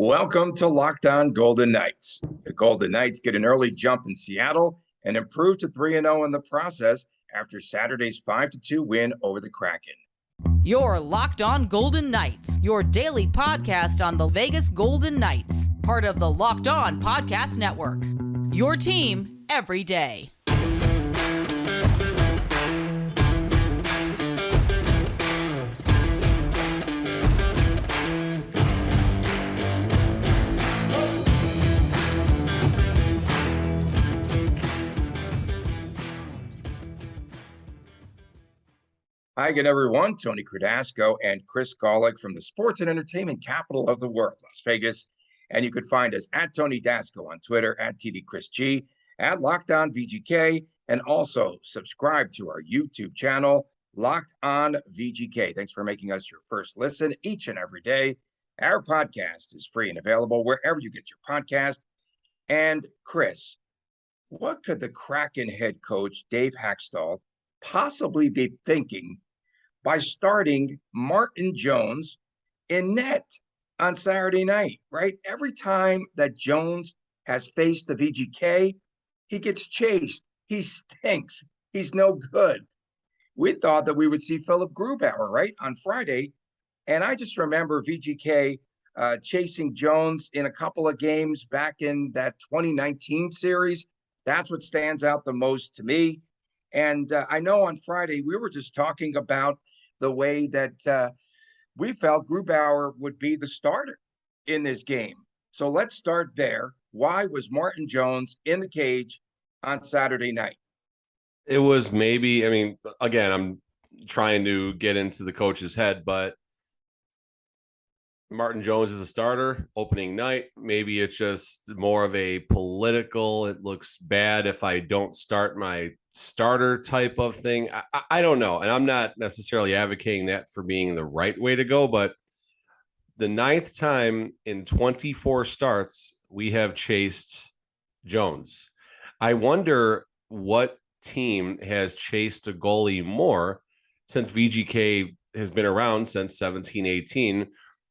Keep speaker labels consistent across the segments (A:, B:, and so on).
A: Welcome to Locked On Golden Knights. The Golden Knights get an early jump in Seattle and improve to 3-0 in the process after Saturday's 5-2 win over the Kraken.
B: You're Locked On Golden Knights, your daily podcast on the Vegas Golden Knights, part of the Locked On Podcast Network. Your team every day.
A: Hi again, everyone. Tony Cardasco and Chris Golick from the sports and entertainment capital of the world, Las Vegas. And you can find us at Tony Dasco on Twitter, at TDChrisG, at Locked On VGK, and also subscribe to our YouTube channel, Locked On VGK. Thanks for making us your first listen each and every day. Our podcast is free and available wherever you get your podcast. And Chris, what could the Kraken head coach, Dave Hakstol, possibly be thinking by starting Martin Jones in net on Saturday night, right? Every time that Jones has faced the VGK, he gets chased. He stinks. He's no good. We thought that we would see Philip Grubauer, right, on Friday. And I just remember VGK chasing Jones in a couple of games back in that 2019 series. That's what stands out the most to me. And I know on Friday, we were just talking about the way that we felt Grubauer would be the starter in this game. So let's start there. Why was Martin Jones in the cage on Saturday night?
C: It was maybe, again, I'm trying to get into the coach's head, but Martin Jones is a starter opening night. Maybe it's just more of a political, it looks bad if I don't start my starter type of thing. I don't know. And I'm not necessarily advocating that for being the right way to go, but the 9th time in 24 starts, we have chased Jones. I wonder what team has chased a goalie more since VGK has been around since 17-18.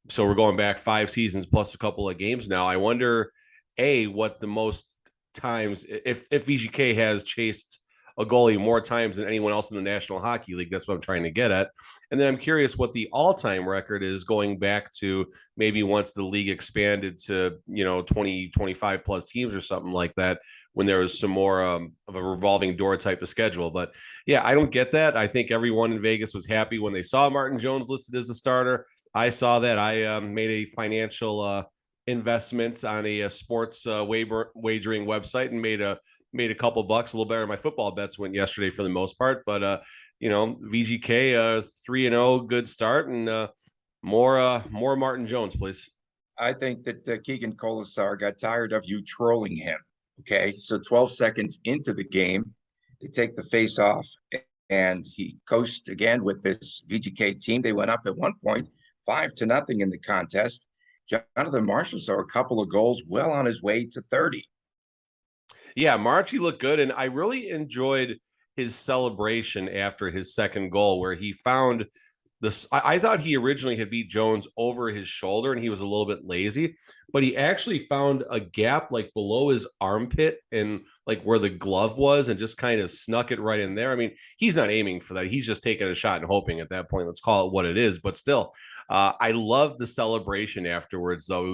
C: So we're going back 5 seasons plus a couple of games now. I wonder, what the most times, if VGK has chased a goalie more times than anyone else in the National Hockey League. That's what I'm trying to get at. And then I'm curious what the all-time record is going back to maybe once the league expanded to, 20, 25 plus teams or something like that, when there was some more of a revolving door type of schedule. But yeah, I don't get that. I think everyone in Vegas was happy when they saw Martin Jones listed as a starter. I saw that. I made a financial investment on a sports wagering website and made a couple bucks. A little better. My football bets went yesterday for the most part, but VGK 3-0, good start, and more Martin Jones, please.
A: I think that Keegan Colasar got tired of you trolling him. Okay, so 12 seconds into the game, they take the face off, and he coached again with this VGK team. They went up at one point 5-0 in the contest. Jonathan Marshall saw a couple of goals, well on his way to 30.
C: Yeah, Marchie looked good, and I really enjoyed his celebration after his second goal, where he found this. I thought he originally had beat Jones over his shoulder, and he was a little bit lazy, but he actually found a gap like below his armpit and like where the glove was, and just kind of snuck it right in there. I mean, he's not aiming for that; he's just taking a shot and hoping at that point. Let's call it what it is, but still, I loved the celebration afterwards. Though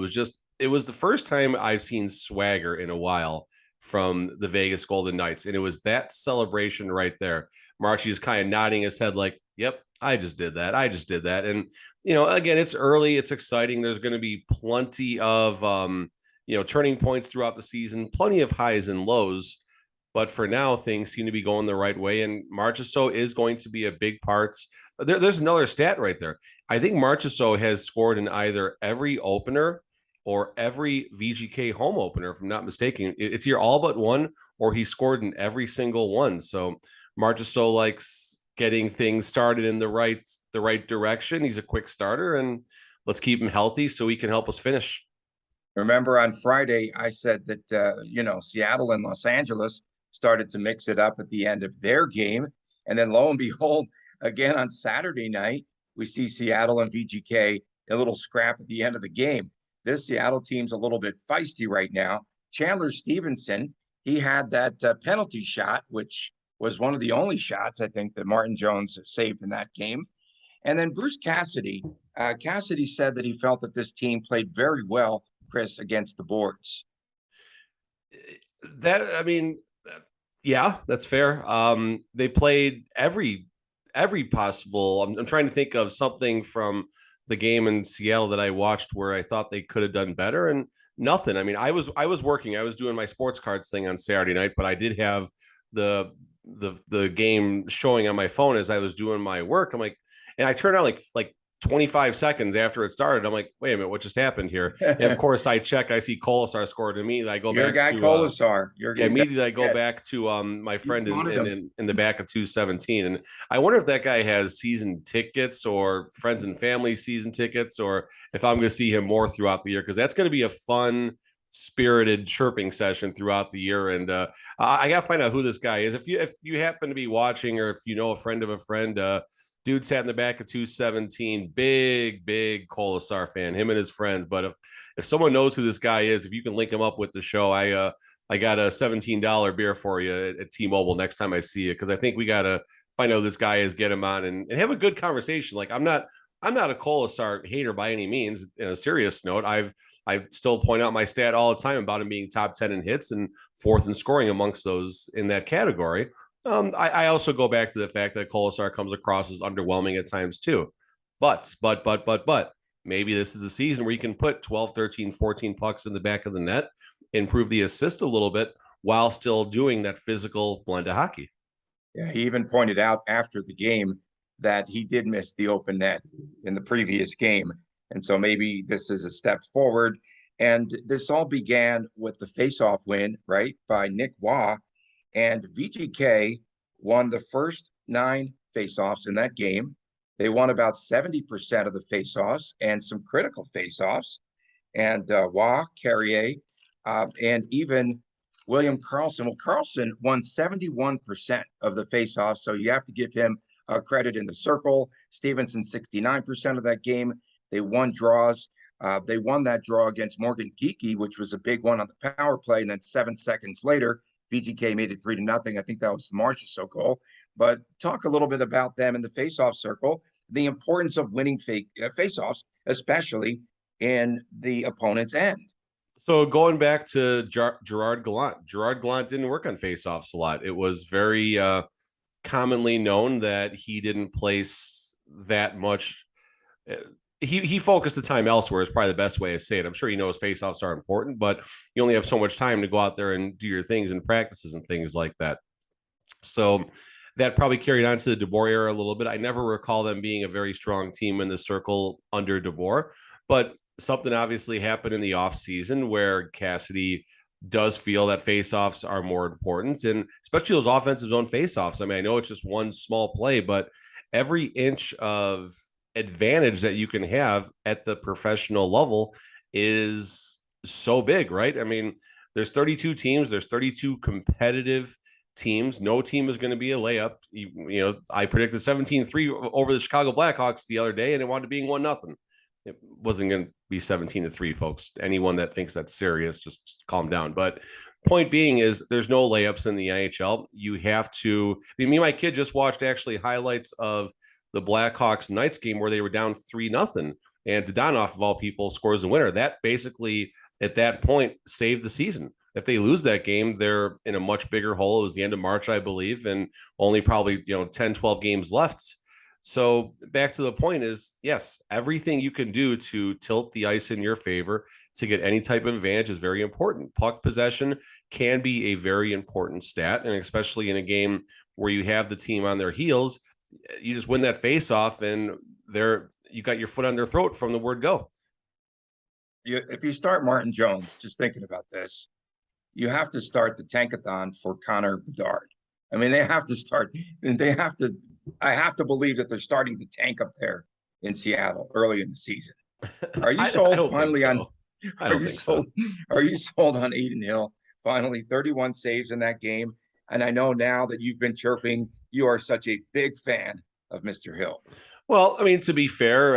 C: it was the first time I've seen swagger in a while from the Vegas Golden Knights. And it was that celebration right there. Marchie is kind of nodding his head like, yep, I just did that. And, again, it's early. It's exciting. There's going to be plenty of, turning points throughout the season, plenty of highs and lows. But for now, things seem to be going the right way. And Marchessault is going to be a big part. There's another stat right there. I think Marchessault has scored in either every opener or every VGK home opener, if I'm not mistaken. It's here all but one, or he scored in every single one. So Marchessault likes getting things started in the right direction. He's a quick starter, and let's keep him healthy so he can help us finish.
A: Remember on Friday, I said that, Seattle and Los Angeles started to mix it up at the end of their game. And then lo and behold, again on Saturday night, we see Seattle and VGK, a little scrap at the end of the game. this Seattle team's a little bit feisty right now. Chandler Stevenson, he had that penalty shot, which was one of the only shots I think that Martin Jones saved in that game. And then Bruce Cassidy, Cassidy said that he felt that this team played very well, Chris, against the boards.
C: Yeah, that's fair. They played every possible. I'm trying to think of something from the game in Seattle that I watched where I thought they could have done better, and nothing. I mean, I was working. I was doing my sports cards thing on Saturday night, but I did have the game showing on my phone as I was doing my work. I'm like, and I turned on like 25 seconds after it started. I'm like, wait a minute, what just happened here? And of course, I check. I see Kolasar scored immediately. I go
A: Your
C: back
A: guy
C: to
A: Kolasar.
C: immediately I go back to my friend in the back of 217, and I wonder if that guy has season tickets or friends and family season tickets, or if I'm going to see him more throughout the year, because that's going to be a fun, spirited chirping session throughout the year. And I got to find out who this guy is. If you happen to be watching, or if you know a friend of a friend. Dude sat in the back of 217, big Kolasar fan, him and his friends. But if someone knows who this guy is, if you can link him up with the show, I got a $17 beer for you at T-Mobile next time I see you, because I think we got to find out who this guy is, get him on, and have a good conversation. Like, I'm not a Kolasar hater by any means. In a serious note, I still point out my stat all the time about him being top 10 in hits and fourth in scoring amongst those in that category. I also go back to the fact that Kolasar comes across as underwhelming at times too. But maybe this is a season where you can put 12, 13, 14 pucks in the back of the net, improve the assist a little bit while still doing that physical blend of hockey.
A: Yeah, he even pointed out after the game that he did miss the open net in the previous game. And so maybe this is a step forward. And this all began with the faceoff win, right, by Nick Waugh. And VGK won the first 9 faceoffs in that game. They won about 70% of the faceoffs and some critical faceoffs. And Waugh, Carrier, and even William Karlsson. Well, Karlsson won 71% of the faceoffs, so you have to give him credit in the circle. Stevenson, 69% of that game. They won draws. They won that draw against Morgan Geekie, which was a big one on the power play. And then 7 seconds later, VGK made it 3-0. I think that was the Marchessault goal. But talk a little bit about them in the faceoff circle, the importance of winning faceoffs, especially in the opponent's end.
C: So going back to Gerard Gallant didn't work on faceoffs a lot. It was very commonly known that he didn't place that much. He focused the time elsewhere is probably the best way to say it. I'm sure he knows faceoffs are important, but you only have so much time to go out there and do your things and practices and things like that. So that probably carried on to the DeBoer era a little bit. I never recall them being a very strong team in the circle under DeBoer, but something obviously happened in the offseason where Cassidy does feel that faceoffs are more important, and especially those offensive zone faceoffs. I mean, I know it's just one small play, but every inch of advantage that you can have at the professional level is so big, right? I mean, there's 32 teams, there's 32 competitive teams. No team is going to be a layup. You know, I predicted 17-3 over the Chicago Blackhawks the other day, and it wound up being 1-0. It wasn't going to be 17-3, folks. Anyone that thinks that's serious, just calm down. But point being is there's no layups in the NHL. You have to, me and my kid just watched actually highlights of the Blackhawks Knights game where they were down 3-0, and Dadonov of all people scores the winner. That basically at that point saved the season. If they lose that game, they're in a much bigger hole. It was the end of March, I believe, and only probably 10, 12 games left. So back to the point is, yes, everything you can do to tilt the ice in your favor to get any type of advantage is very important. Puck possession can be a very important stat, and especially in a game where you have the team on their heels, you just win that face-off, and you got your foot on their throat from the word go.
A: If you start Martin Jones, just thinking about this, you have to start the tankathon for Connor Bedard. I mean, I have to believe that they're starting to tank up there in Seattle early in the season. Are you sold finally on? Are you sold on Adin Hill? Finally, 31 saves in that game. And I know now that you've been chirping, you are such a big fan of Mr. Hill.
C: Well, I mean, to be fair,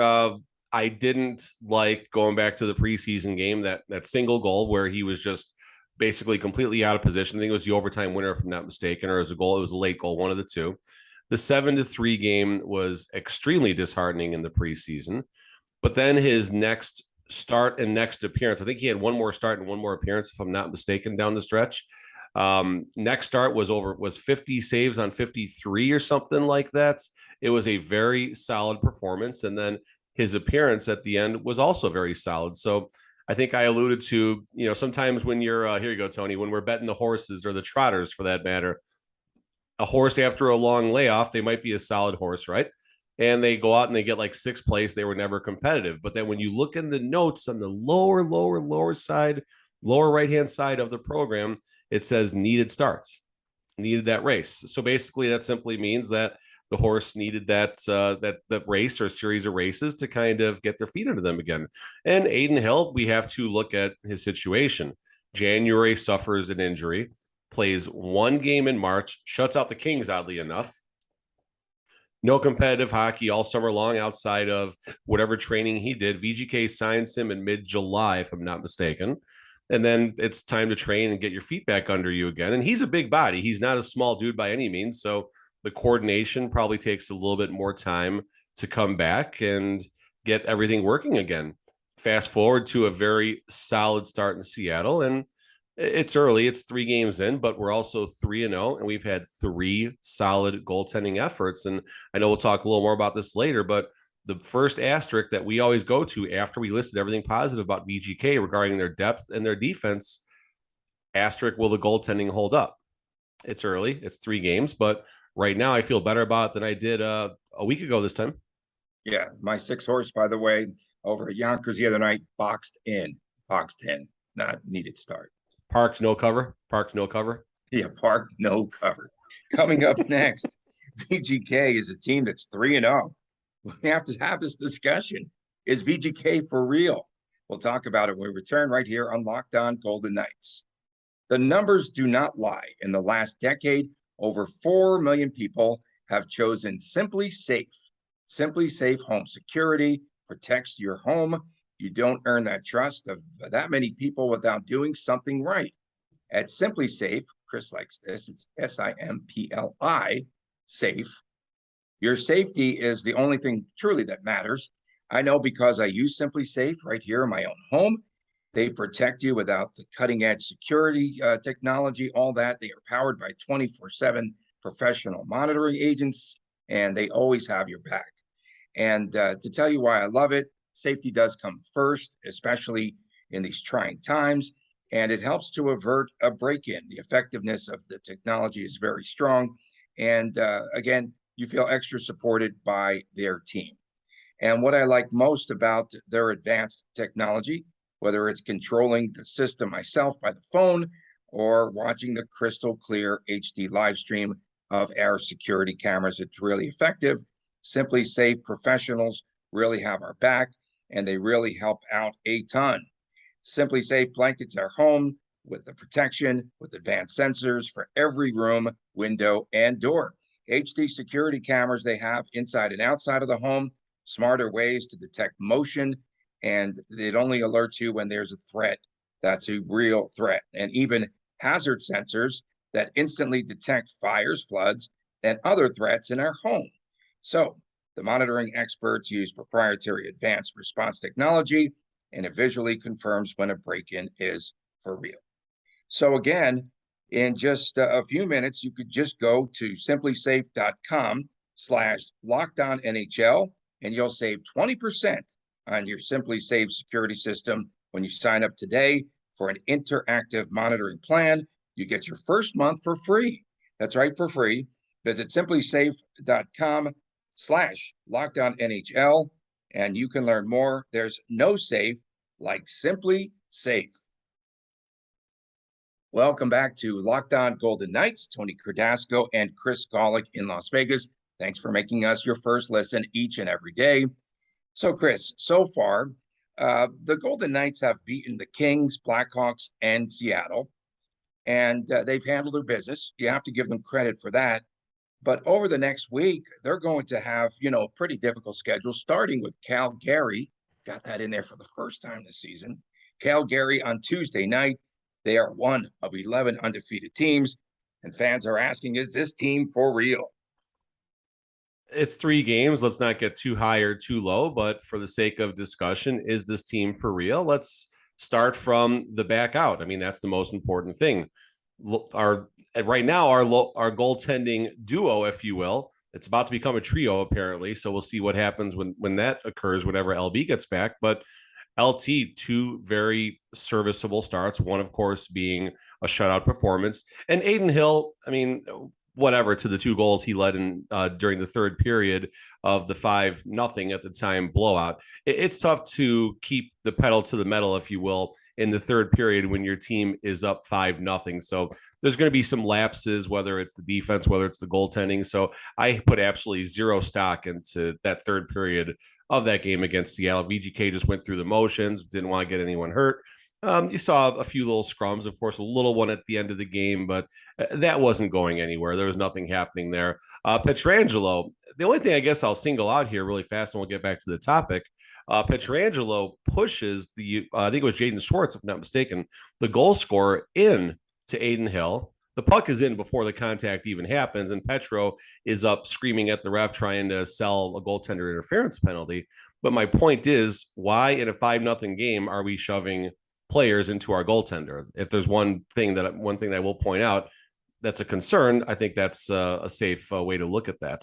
C: I didn't like going back to the preseason game, that single goal where he was just basically completely out of position. I think it was the overtime winner, if I'm not mistaken, or it was a goal. It was a late goal, one of the two. The 7-3 game was extremely disheartening in the preseason. But then his next start and next appearance, I think he had one more start and one more appearance, if I'm not mistaken, down the stretch. Next start was 50 saves on 53 or something like that. It was a very solid performance. And then his appearance at the end was also very solid. So I think I alluded to, sometimes when you're, here you go, Tony, when we're betting the horses or the trotters for that matter, a horse after a long layoff, they might be a solid horse, right? And they go out and they get like sixth place. They were never competitive. But then when you look in the notes on the lower side, lower right-hand side of the program, it says needed starts, needed that race. So basically that simply means that the horse needed that race or series of races to kind of get their feet under them again. And Aiden Hill, we have to look at his situation. January suffers an injury, plays one game in March, shuts out the Kings, oddly enough. No competitive hockey all summer long outside of whatever training he did. VGK signs him in mid-July, if I'm not mistaken. And then it's time to train and get your feet back under you again. And he's a big body. He's not a small dude by any means. So the coordination probably takes a little bit more time to come back and get everything working again. Fast forward to a very solid start in Seattle. And it's early. It's 3 games in, but we're also 3-0, and we've had 3 solid goaltending efforts. And I know we'll talk a little more about this later, but the first asterisk that we always go to after we listed everything positive about VGK regarding their depth and their defense, asterisk, will the goaltending hold up? It's early. It's 3 games, but right now I feel better about it than I did a week ago this time.
A: Yeah, my 6 horse, by the way, over at Yonkers the other night, boxed in, not needed start.
C: Parked, no cover.
A: Yeah, parked, no cover. Coming up next, VGK is a team that's 3-0. We have to have this discussion. Is VGK for real? We'll talk about it when we return right here on Locked On Golden Knights. The numbers do not lie. In the last decade, over 4 million people have chosen Simply Safe. Simply Safe Home Security protects your home. You don't earn that trust of that many people without doing something right. At Simply Safe, Chris likes this, it's SIMPLI, safe. Your safety is the only thing truly that matters. I know because I use Simply Safe right here in my own home. They protect you without the cutting edge security technology, all that. They are powered by 24/7 professional monitoring agents, and they always have your back. And to tell you why I love it, safety does come first, especially in these trying times, and it helps to avert a break-in. The effectiveness of the technology is very strong. And again, you feel extra supported by their team. And what I like most about their advanced technology, whether it's controlling the system myself by the phone or watching the crystal clear HD live stream of our security cameras, it's really effective. Simply Safe professionals really have our back, and they really help out a ton. Simply Safe blankets our home with the protection, with advanced sensors for every room, window, and door. HD security cameras they have inside and outside of the home, smarter ways to detect motion, and it only alerts you when there's a threat that's a real threat. And even hazard sensors that instantly detect fires, floods, and other threats in our home. So the monitoring experts use proprietary advanced response technology, and it visually confirms when a break-in is for real. So again, in just a few minutes, you could just go to simplysafe.com/LockedOnNHL, and you'll save 20% on your Simply Safe security system when you sign up today for an interactive monitoring plan. You get your first month for free. That's right, for free. Visit simplysafe.com/LockedOnNHL, and you can learn more. There's no safe like Simply Safe. Welcome back to Locked On Golden Knights. Tony Cardasco and Chris Golick in Las Vegas. Thanks for making us your first listen each and every day. So, Chris, so far, the Golden Knights have beaten the Kings, Blackhawks, and Seattle, and they've handled their business. You have to give them credit for that. But over the next week, they're going to have, a pretty difficult schedule, starting with Calgary got that in there for the first time this season. Calgary on Tuesday night. They are one of 11 undefeated teams, and fans are asking, is this team for real?
C: It's 3 games. Let's not get too high or too low, but for the sake of discussion, is this team for real? Let's start from the back out. I mean, that's the most important thing. Right now, our goaltending duo, if you will, it's about to become a trio, apparently. So we'll see what happens when that occurs, whenever LB gets back. But LT, 2 very serviceable starts. One, of course, being a shutout performance. And Adin Hill, I mean, whatever, to the 2 goals he led in during the third period of the 5-0 at the time blowout. It's tough to keep the pedal to the metal, if you will, in the third period when your team is up 5-0. So there's going to be some lapses, whether it's the defense, whether it's the goaltending. So I put absolutely zero stock into that third period of that game against Seattle. VGK just went through the motions, didn't want to get anyone hurt. You saw a few little scrums, of course, a little one at the end of the game, but that wasn't going anywhere. There was nothing happening there. Pietrangelo, the only thing I guess I'll single out here really fast, and we'll get back to the topic. Pietrangelo pushes I think it was Jaden Schwartz, if not mistaken, the goal scorer in to Adin Hill. The puck is in before the contact even happens, and Petro is up screaming at the ref, trying to sell a goaltender interference penalty. But my point is, why in a 5-0 game are we shoving players into our goaltender? If there's one thing that I will point out that's a concern, I think that's a safe way to look at that.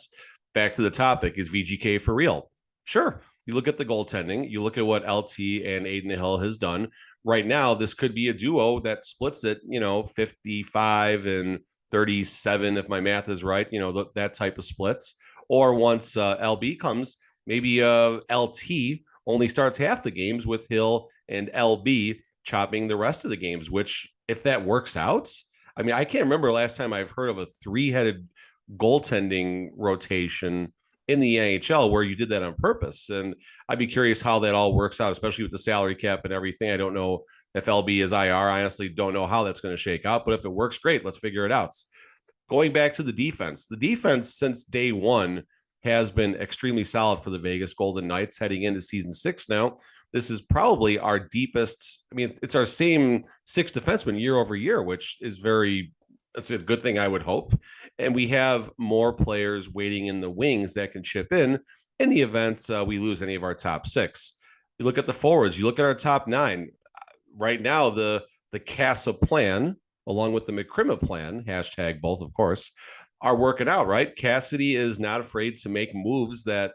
C: Back to the topic, is VGK for real? Sure. You look at the goaltending, you look at what LT and Adin Hill has done. Right now, this could be a duo that splits it, 55 and 37, if my math is right, that type of splits. Or once LB comes, maybe LT only starts half the games with Hill and LB chopping the rest of the games, which, if that works out, I mean, I can't remember last time I've heard of a 3-headed goaltending rotation in the NHL where you did that on purpose. And I'd be curious how that all works out, especially with the salary cap and everything. I don't know if LB is IR. I honestly don't know how that's going to shake out, but if it works, great. Let's figure it out. Going back to the defense since day one has been extremely solid for the Vegas Golden Knights heading into season 6 now. This is probably our deepest. I mean, it's our same 6 defensemen year over year, which is that's a good thing, I would hope. And we have more players waiting in the wings that can chip in the event we lose any of our top 6. You look at the forwards, you look at our top 9. Right now, the Casa plan, along with the McCrimmon plan, hashtag both, of course, are working out, right? Cassidy is not afraid to make moves that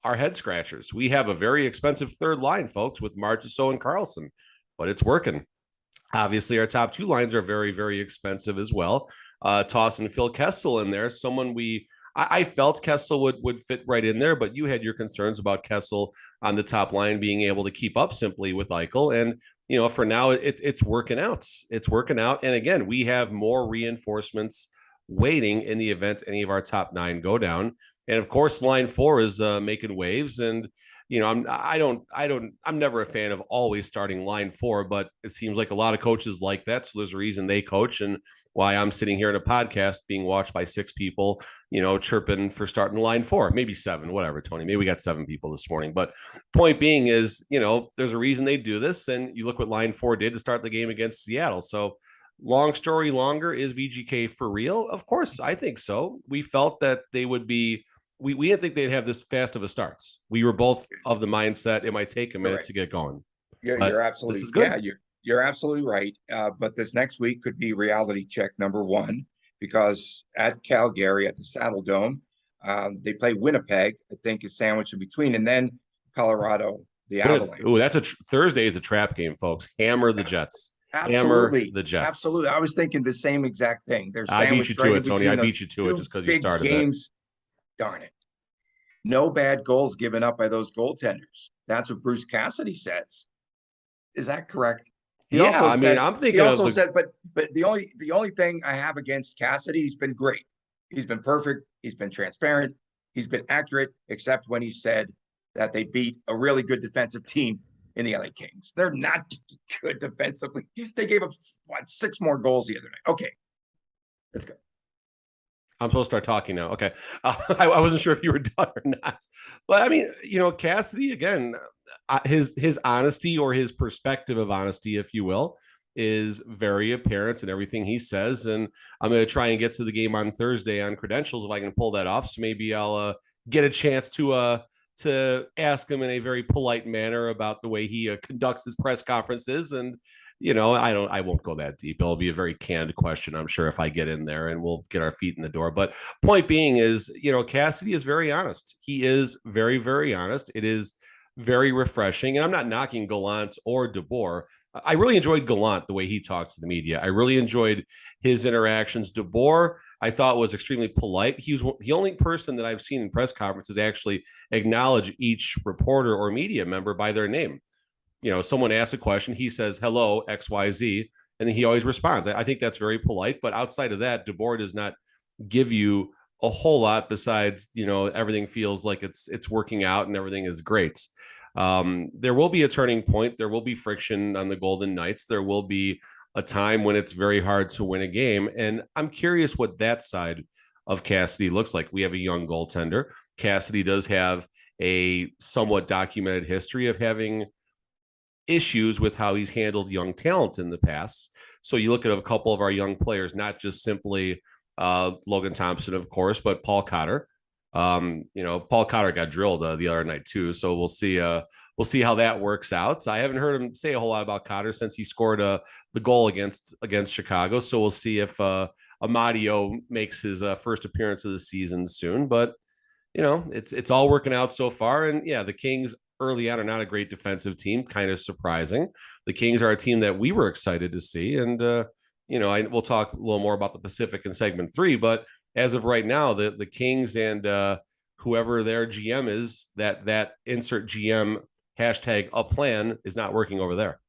C: are head scratchers. We have a very expensive third line, folks, with Marchessault and Carlson, but it's working. Obviously, our top 2 lines are very, very expensive as well. Tossing Phil Kessel in there, someone I felt Kessel would fit right in there, but you had your concerns about Kessel on the top line being able to keep up simply with Eichel. And, for now, it's working out. It's working out. And again, we have more reinforcements waiting in the event any of our top 9 go down. And of course, line 4 is making waves. And I'm never a fan of always starting line 4, but it seems like a lot of coaches like that. So there's a reason they coach, and why I'm sitting here in a podcast being watched by 6 people, chirping for starting line 4, maybe 7, whatever, Tony. Maybe we got 7 people this morning. But point being is, there's a reason they do this. And you look what line 4 did to start the game against Seattle. So long story longer, is VGK for real? Of course, I think so. We felt that they would be. We didn't think they'd have this fast of a starts. We were both of the mindset it might take a minute to get going.
A: You're absolutely, this is good. Yeah, you're absolutely right. But this next week could be reality check number 1, because at Calgary at the Saddle Dome, they play Winnipeg. I think is sandwiched in between, and then Colorado, the Avalanche.
C: Ooh, that's Thursday is a trap game, folks. Hammer the Jets.
A: Absolutely.
C: Hammer the Jets.
A: Absolutely. I was thinking the same exact thing.
C: I beat you to it, Tony. I beat you to it just because you started games.
A: Darn it. No bad goals given up by those goaltenders. That's what Bruce Cassidy says. Is that correct?
C: I'm thinking.
A: He also said, but the only thing I have against Cassidy, he's been great. He's been perfect. He's been transparent. He's been accurate, except when he said that they beat a really good defensive team in the LA Kings. They're not good defensively. They gave up 6 more goals the other night. Okay, let's go.
C: I'm supposed to start talking now. Okay. I wasn't sure if you were done or not. But I mean, Cassidy, again, his honesty, or his perspective of honesty, if you will, is very apparent in everything he says. And I'm going to try and get to the game on Thursday on credentials if I can pull that off. So maybe I'll get a chance to ask him in a very polite manner about the way he conducts his press conferences. And I won't go that deep. It'll be a very canned question, I'm sure, if I get in there, and we'll get our feet in the door. But point being is, Cassidy is very honest. He is very, very honest. It is very refreshing. And I'm not knocking Gallant or DeBoer. I really enjoyed Gallant, the way he talked to the media. I really enjoyed his interactions. DeBoer, I thought, was extremely polite. He was the only person that I've seen in press conferences actually acknowledge each reporter or media member by their name. Someone asks a question, he says, hello, XYZ, and then he always responds. I think that's very polite. But outside of that, DeBoer does not give you a whole lot besides, everything feels like it's working out and everything is great. There will be a turning point. There will be friction on the Golden Knights. There will be a time when it's very hard to win a game. And I'm curious what that side of Cassidy looks like. We have a young goaltender. Cassidy does have a somewhat documented history of having issues with how he's handled young talent in the past. So you look at a couple of our young players, not just simply Logan Thompson, of course, but Paul Cotter. Paul Cotter got drilled the other night too. So we'll see how that works out. I haven't heard him say a whole lot about Cotter since he scored the goal against Chicago. So we'll see if Amadio makes his first appearance of the season soon. But it's all working out so far. And yeah, the Kings early on are not a great defensive team, kind of surprising. The Kings are a team that we were excited to see. And, we'll talk a little more about the Pacific in segment 3, but as of right now, the Kings and whoever their GM is, that insert GM hashtag a plan is not working over there.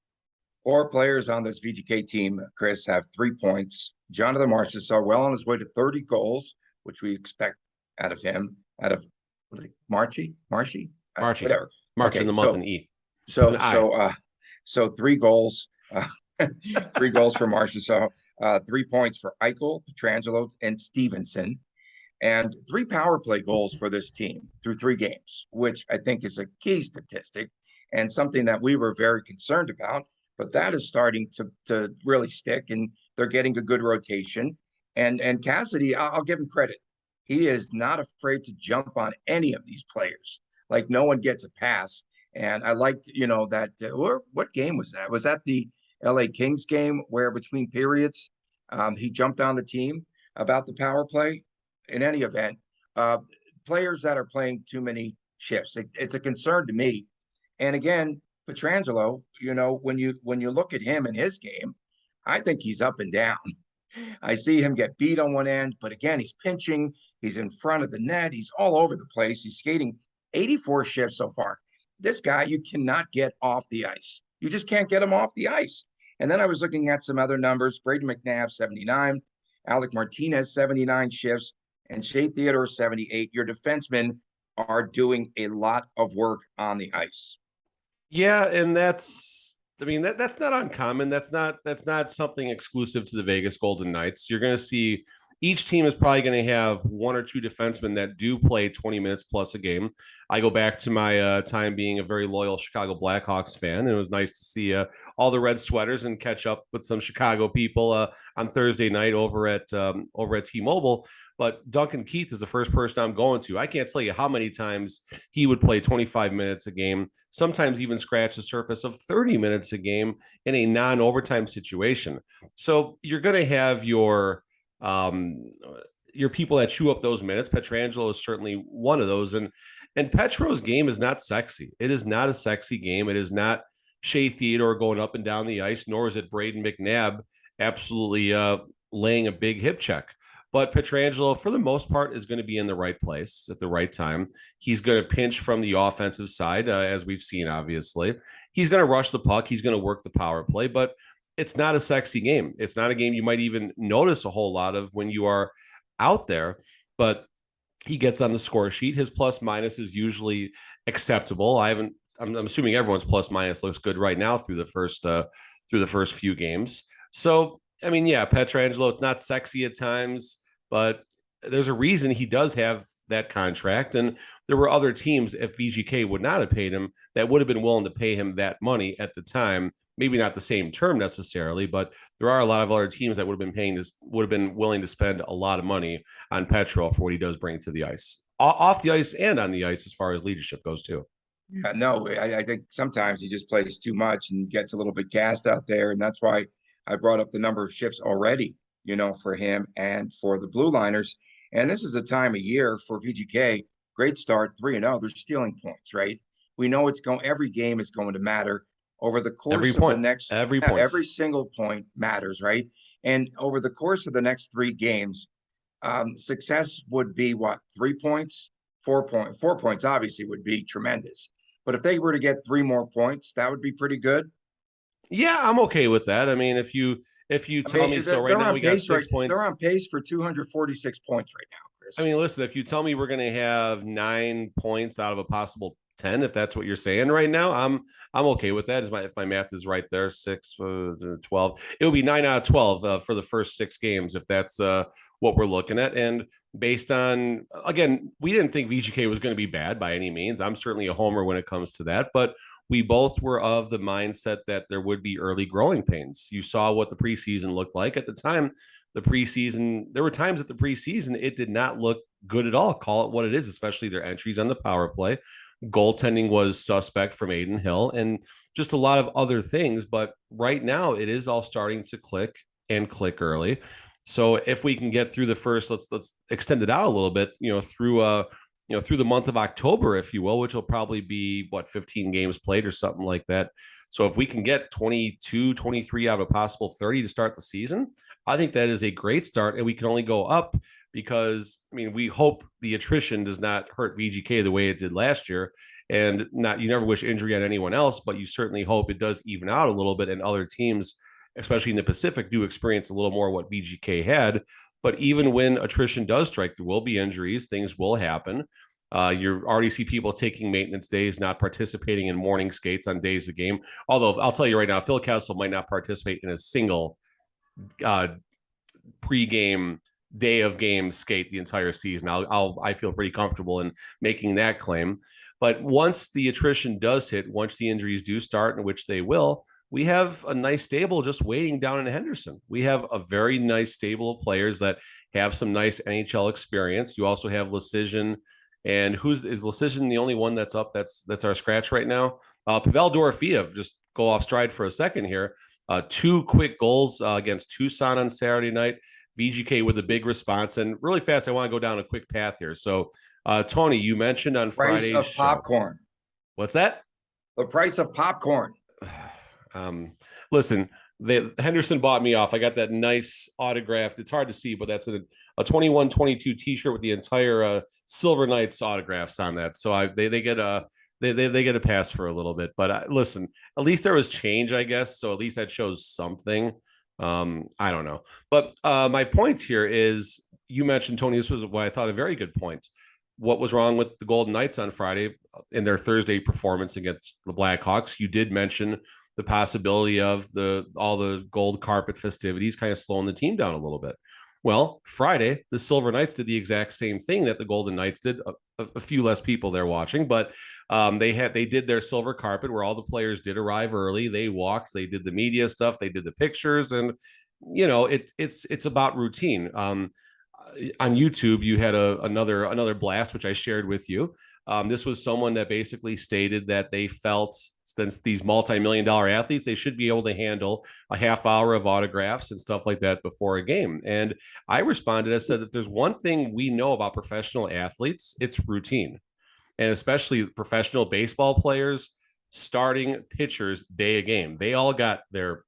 A: 4 players on this VGK team, Chris, have 3 points. Jonathan Marchessault, well on his way to 30 goals, which we expect out of him, Marshy, whatever.
C: March in the month in E.
A: So 3 goals, 3 goals for Marchessault, 3 points for Eichel, Pietrangelo, and Stevenson, and 3 power play goals for this team through 3 games, which I think is a key statistic and something that we were very concerned about. But that is starting to really stick, and they're getting a good rotation. And Cassidy, I'll give him credit. He is not afraid to jump on any of these players. Like, no one gets a pass. And I liked, that, what game was that? Was that the LA Kings game where between periods, he jumped on the team about the power play? In any event, players that are playing too many shifts, it's a concern to me. And again, Pietrangelo, when you look at him in his game, I think he's up and down. I see him get beat on one end, but again, he's pinching, he's in front of the net, he's all over the place. He's skating 84 shifts so far. This guy, you cannot get off the ice. You just can't get him off the ice. And then I was looking at some other numbers. Braden McNabb, 79. Alec Martinez, 79 shifts. And Shea Theodore, 78. Your defensemen are doing a lot of work on the ice.
C: Yeah, and that's not uncommon. That's not something exclusive to the Vegas Golden Knights. You're going to see each team is probably going to have 1 or 2 defensemen that do play 20 minutes plus a game. I go back to my time being a very loyal Chicago Blackhawks fan, and it was nice to see all the red sweaters and catch up with some Chicago people on Thursday night over at T-Mobile. But Duncan Keith is the first person I'm going to. I can't tell you how many times he would play 25 minutes a game, sometimes even scratch the surface of 30 minutes a game in a non-overtime situation. So you're going to have your people that chew up those minutes. Pietrangelo is certainly one of those. And Petro's game is not sexy. It is not a sexy game. It is not Shea Theodore going up and down the ice, nor is it Braden McNabb absolutely laying a big hip check. But Pietrangelo, for the most part, is going to be in the right place at the right time. He's going to pinch from the offensive side, as we've seen, obviously. He's going to rush the puck. He's going to work the power play, but it's not a sexy game. It's not a game you might even notice a whole lot of when you are out there, but he gets on the score sheet. His plus minus is usually acceptable. I'm assuming everyone's plus minus looks good right now through the first few games. So, I mean, yeah, Pietrangelo, it's not sexy at times, but there's a reason he does have that contract. And there were other teams, if VGK would not have paid him, that would have been willing to pay him that money at the time. Maybe not the same term necessarily, but there are a lot of other teams that would have been willing to spend a lot of money on Petrov for what he does bring to the ice, off the ice and on the ice, as far as leadership goes too.
A: Yeah, no, I think sometimes he just plays too much and gets a little bit gassed out there. And that's why I brought up the number of shifts already, for him and for the Blue Liners. And this is a time of year for VGK. Great start, 3-0. They're stealing points, right? We know every game is going to matter over the course of the next, every single point matters, right? And over the course of the next 3 games, success would be what? 3 points, 4 points. 4 points obviously would be tremendous. But if they were to get 3 more points, that would be pretty good.
C: Yeah, I'm okay with that. I mean, if you tell me so right now we got 6 points.
A: They're on pace for 246 points right now, Chris.
C: I mean, listen, if you tell me we're going to have 9 points out of a possible 10, if that's what you're saying right now, I'm okay with that. If my math is right there, 6, 12, it would be 9 out of 12 for the first 6 games, if that's what we're looking at. And based on, again, we didn't think VGK was going to be bad by any means. I'm certainly a homer when it comes to that, but we both were of the mindset that there would be early growing pains. You saw what the preseason looked like at the time. There were times at the preseason, it did not look good at all. Call it what it is, especially their entries on the power play. Goaltending was suspect from Adin Hill and just a lot of other things. But right now it is all starting to click early. So if we can get through the first, let's extend it out a little bit, through the month of October, if you will, which will probably be 15 games played or something like that. So if we can get 22, 23 out of a possible 30 to start the season, I think that is a great start, and we can only go up because, I mean, we hope the attrition does not hurt VGK the way it did last year. And you never wish injury on anyone else, but you certainly hope it does even out a little bit, and other teams, especially in the Pacific, do experience a little more what VGK had. But even when attrition does strike, there will be injuries. Things will happen. You already see people taking maintenance days, not participating in morning skates on days of game. Although I'll tell you right now, Phil Kessel might not participate in a single pre-game day of game skate the entire season. I feel pretty comfortable in making that claim. But once the attrition does hit, once the injuries do start, in which they will, we have a nice stable just waiting down in Henderson. We have a very nice stable of players that have some nice NHL experience. You also have Lecision, and is Lecision the only one that's up? That's our scratch right now. Pavel Dorofeev, just go off stride for a second here. 2 quick goals against Tucson on Saturday night. VGK with a big response. And really fast, I want to go down a quick path here. So, Tony, you mentioned on Friday's
A: price of popcorn.
C: What's that?
A: The price of popcorn.
C: Listen, Henderson bought me off. I got that nice autographed. It's hard to see, but that's a 21-22 T-shirt with the entire Silver Knights autographs on that. So they get a pass for a little bit. But listen, at least there was change, I guess. So at least that shows something. I don't know. But my point here is, you mentioned, Tony, this was what I thought a very good point. What was wrong with the Golden Knights on Friday in their Thursday performance against the Blackhawks? You did mention the possibility of all the gold carpet festivities kind of slowing the team down a little bit. Well, Friday, the Silver Knights did the exact same thing that the Golden Knights did. A few less people there watching, but they did their silver carpet where all the players did arrive early. They walked, they did the media stuff, they did the pictures, and it's about routine. On YouTube, you had another blast, which I shared with you. This was someone that basically stated that they felt, since these multi-million-dollar athletes, they should be able to handle a half hour of autographs and stuff like that before a game. And I responded, I said, if there's one thing we know about professional athletes, it's routine. And especially professional baseball players, starting pitchers, day of game. They all got their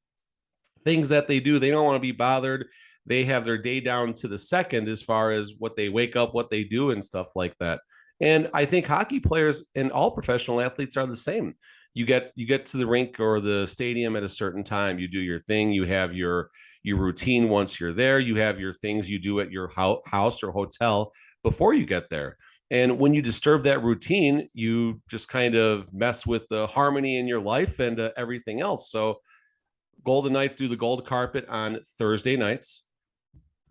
C: things that they do. They don't want to be bothered. They have their day down to the second as far as what they wake up, what they do, and stuff like that. And I think hockey players and all professional athletes are the same. You get to the rink or the stadium at a certain time. You do your thing. You have your routine once you're there. You have your things you do at your house or hotel before you get there. And when you disturb that routine, you just kind of mess with the harmony in your life and everything else. So Golden Knights do the gold carpet on Thursday nights.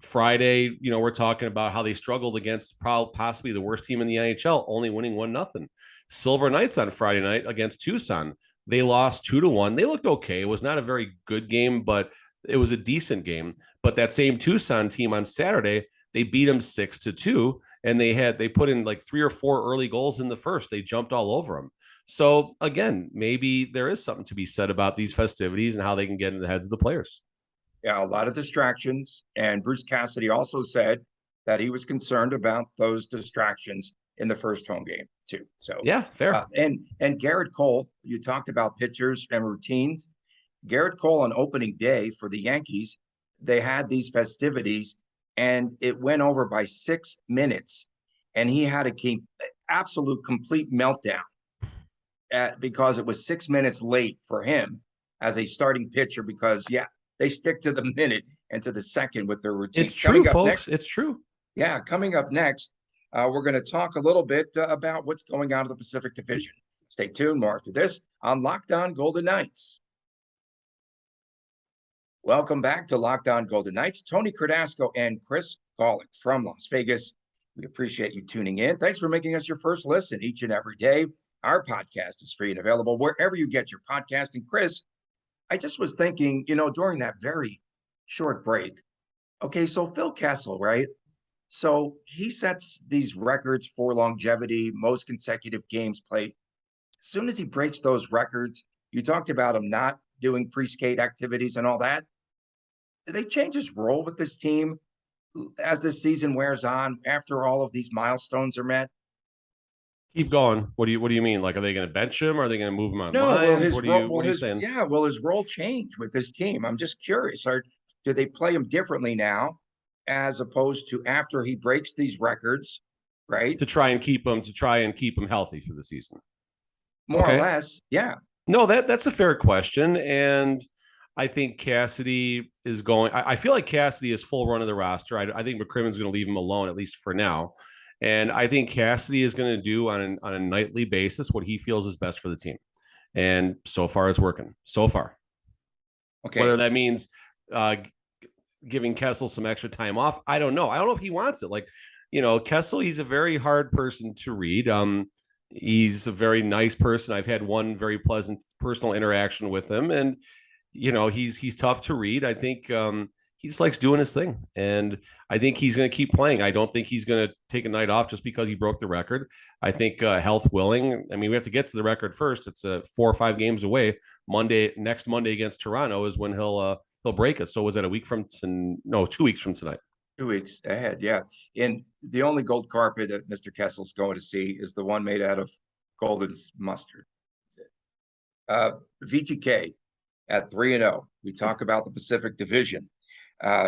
C: Friday, we're talking about how they struggled against possibly the worst team in the NHL, only winning 1-0. Silver Knights on Friday night against Tucson. They lost 2-1. They looked okay. It was not a very good game, but it was a decent game. But that same Tucson team on Saturday, they beat them 6-2, and they put in like 3 or 4 early goals in the first. They jumped all over them. So again, maybe there is something to be said about these festivities and how they can get in the heads of the players.
A: Yeah, a lot of distractions. And Bruce Cassidy also said that he was concerned about those distractions in the first home game too. So
C: yeah, fair.
A: And Garrett Cole, you talked about pitchers and routines. Garrett Cole on opening day for the Yankees, they had these festivities and it went over by 6 minutes, and he had a absolute complete meltdown because it was 6 minutes late for him as a starting pitcher because they stick to the minute and to the second with their routine.
C: It's true, folks. It's true.
A: Yeah, coming up next, we're going to talk a little bit about what's going on in the Pacific Division. Stay tuned. More after this on Locked On Golden Knights. Welcome back to Locked On Golden Knights. Tony Cardasco and Chris Golick from Las Vegas. We appreciate you tuning in. Thanks for making us your first listen each and every day. Our podcast is free and available wherever you get your podcast. And Chris, I just was thinking, during that very short break, okay, so Phil Kessel, right? So he sets these records for longevity, most consecutive games played. As soon as he breaks those records, you talked about him not doing pre-skate activities and all that. Did they change his role with this team as this season wears on after all of these milestones are met?
C: Keep going. What do you mean? Like, are they going to bench him? Are they going to move him on
A: No,
C: lines?
A: well,
C: What are you saying?
A: Yeah, will his role change with this team? I'm just curious. Do they play him differently now as opposed to after he breaks these records, right?
C: To try and keep him healthy for the season.
A: More or less, yeah.
C: No, that's a fair question. And I think Cassidy is going. I feel like Cassidy is full run of the roster. I think McCrimmon's going to leave him alone, at least for now. And I think Cassidy is going to do on a nightly basis what he feels is best for the team. And so far, it's working. So far. Okay. Whether that means giving Kessel some extra time off, I don't know. I don't know if he wants it. Like, Kessel, he's a very hard person to read. He's a very nice person. I've had one very pleasant personal interaction with him, and he's tough to read. I think he just likes doing his thing, and I think he's going to keep playing. I don't think he's going to take a night off just because he broke the record. I think health willing. I mean, we have to get to the record first. It's 4 or 5 games away. Next Monday against Toronto is when he'll break it. So was that 2 weeks from tonight?
A: 2 weeks ahead, yeah. And the only gold carpet that Mr. Kessel's going to see is the one made out of Golden's mustard. That's it. VGK at 3-0. We talk about the Pacific Division.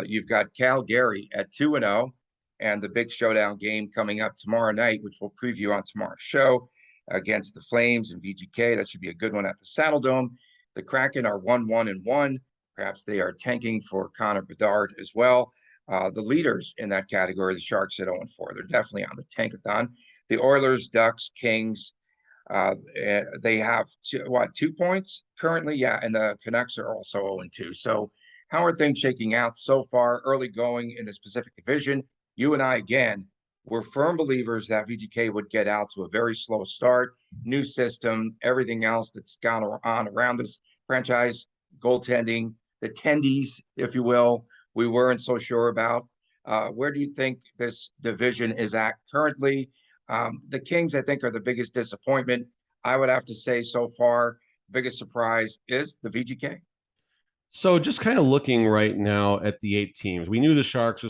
A: You've got Calgary at 2-0, and the big showdown game coming up tomorrow night, which we'll preview on tomorrow's show, against the Flames and VGK. That should be a good one at the Saddle Dome. The Kraken are 1-1-1. Perhaps they are tanking for Connor Bedard as well. The leaders in that category, the Sharks at 0-4. They're definitely on the tankathon. The Oilers, Ducks, Kings, they have 2 points currently? Yeah, and the Canucks are also 0-2. So how are things shaking out so far, early going in this Pacific Division? You and I, again, we're firm believers that VGK would get out to a very slow start, new system, everything else that's gone on around this franchise, goaltending, the tendies, if you will, we weren't so sure about. Where do you think this division is at currently? The Kings, I think, are the biggest disappointment. I would have to say so far, biggest surprise is the VGK.
C: So just kind of looking right now at the 8 teams, we knew the Sharks,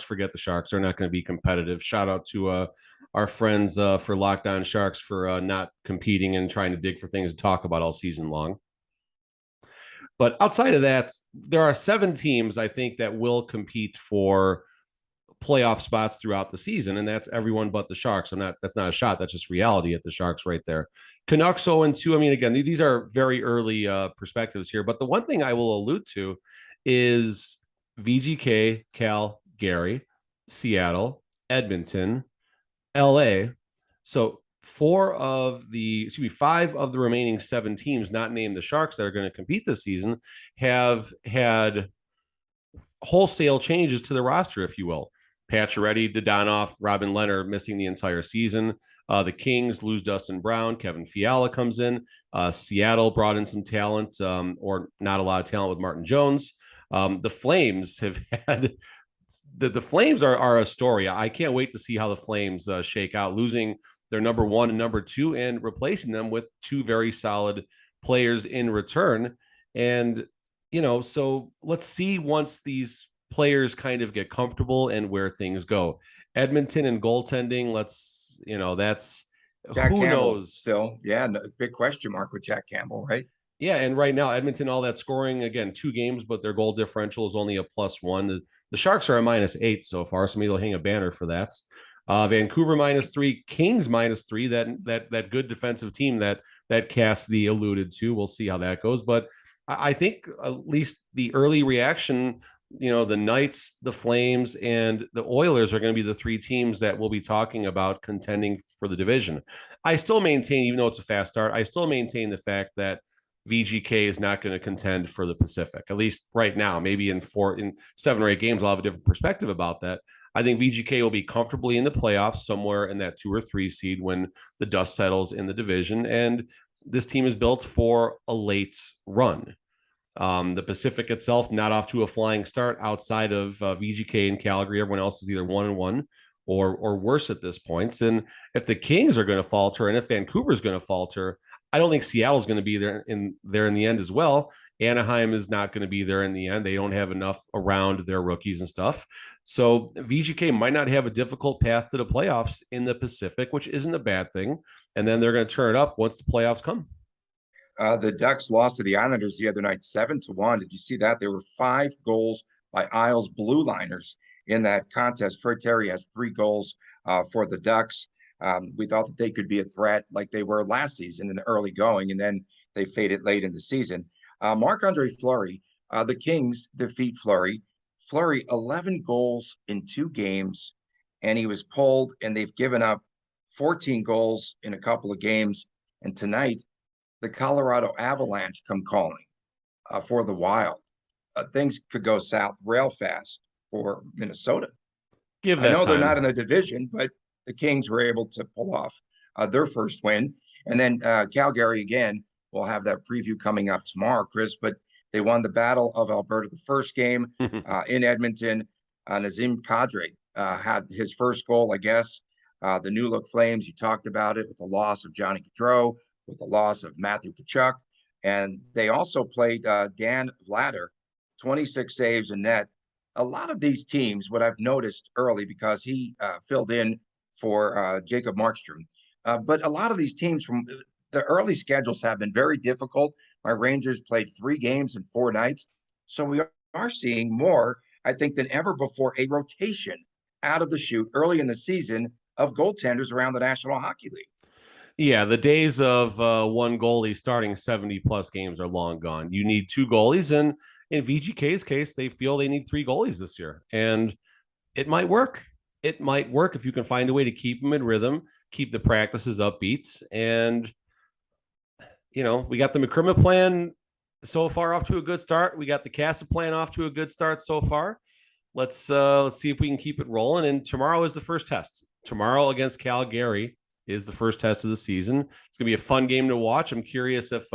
C: forget the Sharks. They're not going to be competitive. Shout out to our friends for Locked On Sharks for not competing and trying to dig for things to talk about all season long. But outside of that, there are 7 teams, I think, that will compete for playoff spots throughout the season, and that's everyone but the Sharks. That's not a shot. That's just reality at the Sharks right there. Canucks 0-2. I mean, again, these are very early perspectives here, but the one thing I will allude to is VGK, Cal, Gary, Seattle, Edmonton, LA. So 5 of the remaining 7 teams, not named the Sharks, that are going to compete this season, have had wholesale changes to the roster, if you will. Pacioretty, Dadonov, Robin Leonard missing the entire season. The Kings lose Dustin Brown. Kevin Fiala comes in. Seattle brought in some talent, or not a lot of talent with Martin Jones. The Flames have had the Flames are a story. I can't wait to see how the Flames shake out, losing their number one and number two and replacing them with two very solid players in return. And, so let's see once these players kind of get comfortable and where things go. Edmonton and goaltending, that's
A: Jack
C: who
A: Campbell
C: knows.
A: Still, yeah, no, big question mark with Jack Campbell, right?
C: Yeah, and right now Edmonton, all that scoring, again, 2 games, but their goal differential is only a +1. The Sharks are a -8 so far, so maybe they'll hang a banner for that. Vancouver -3, Kings -3. That good defensive team that Cassidy alluded to. We'll see how that goes, but I think at least the early reaction, the Knights, the Flames, and the Oilers are going to be the 3 teams that we'll be talking about contending for the division. I still maintain, even though it's a fast start, I still maintain the fact that VGK is not going to contend for the Pacific, at least right now. Maybe in 7 or 8 games, I'll have a different perspective about that. I think VGK will be comfortably in the playoffs somewhere in that 2 or 3 seed when the dust settles in the division. And this team is built for a late run. The Pacific itself, not off to a flying start outside of VGK and Calgary. Everyone else is either 1-1 or worse at this point. And if the Kings are going to falter and if Vancouver is going to falter, I don't think Seattle's going to be there in the end as well. Anaheim is not going to be there in the end. They don't have enough around their rookies and stuff. So VGK might not have a difficult path to the playoffs in the Pacific, which isn't a bad thing. And then they're going to turn it up once the playoffs come.
A: The Ducks lost to the Islanders the other night, 7-1. Did you see that? There were 5 goals by Isles Blue Liners in that contest. Fred Terry has 3 goals for the Ducks. We thought that they could be a threat like they were last season in the early going, and then they faded late in the season. Marc-Andre Fleury, the Kings defeat Fleury. Fleury, 11 goals in 2 games, and he was pulled, and they've given up 14 goals in a couple of games. And tonight, the Colorado Avalanche come calling for the Wild. Things could go south real fast for Minnesota.
C: I
A: know they're not in the division, but the Kings were able to pull off their first win. And then Calgary again, we'll have that preview coming up tomorrow, Chris, but they won the Battle of Alberta the first game in Edmonton. Nazem Kadri had his first goal, I guess. The New Look Flames, you talked about it with the loss of Johnny Gaudreau, with the loss of Matthew Tkachuk. And they also played Dan Vladar, 26 saves in net. A lot of these teams, what I've noticed early, because he filled in for Jacob Markstrom, but a lot of these teams from the early schedules have been very difficult. My Rangers played 3 games in 4 nights. So we are seeing more, I think, than ever before, a rotation out of the chute early in the season of goaltenders around the National Hockey League.
C: Yeah, the days of one goalie starting 70-plus games are long gone. You need 2 goalies, and in VGK's case, they feel they need 3 goalies this year, and it might work. It might work if you can find a way to keep them in rhythm, keep the practices upbeat, and we got the McCrimmon plan so far off to a good start. We got the Casa plan off to a good start so far. Let's see if we can keep it rolling. And tomorrow is the first test. Tomorrow against Calgary is the first test of the season. It's going to be a fun game to watch. I'm curious if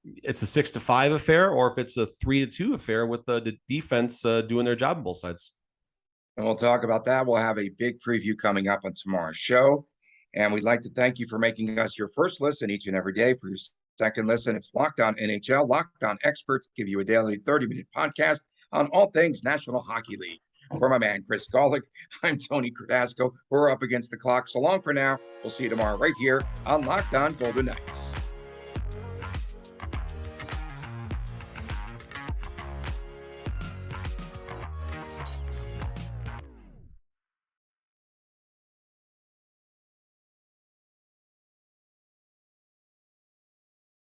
C: it's a 6-5 affair or if it's a 3-2 affair with the defense doing their job on both sides.
A: And we'll talk about that. We'll have a big preview coming up on tomorrow's show. And we'd like to thank you for making us your first listen each and every day. For your second listen, it's Locked On NHL. Locked On experts give you a daily 30-minute podcast on all things National Hockey League. For my man, Chris Golick, I'm Tony Cardasco. We're up against the clock. So long for now. We'll see you tomorrow right here on Locked On Golden Knights.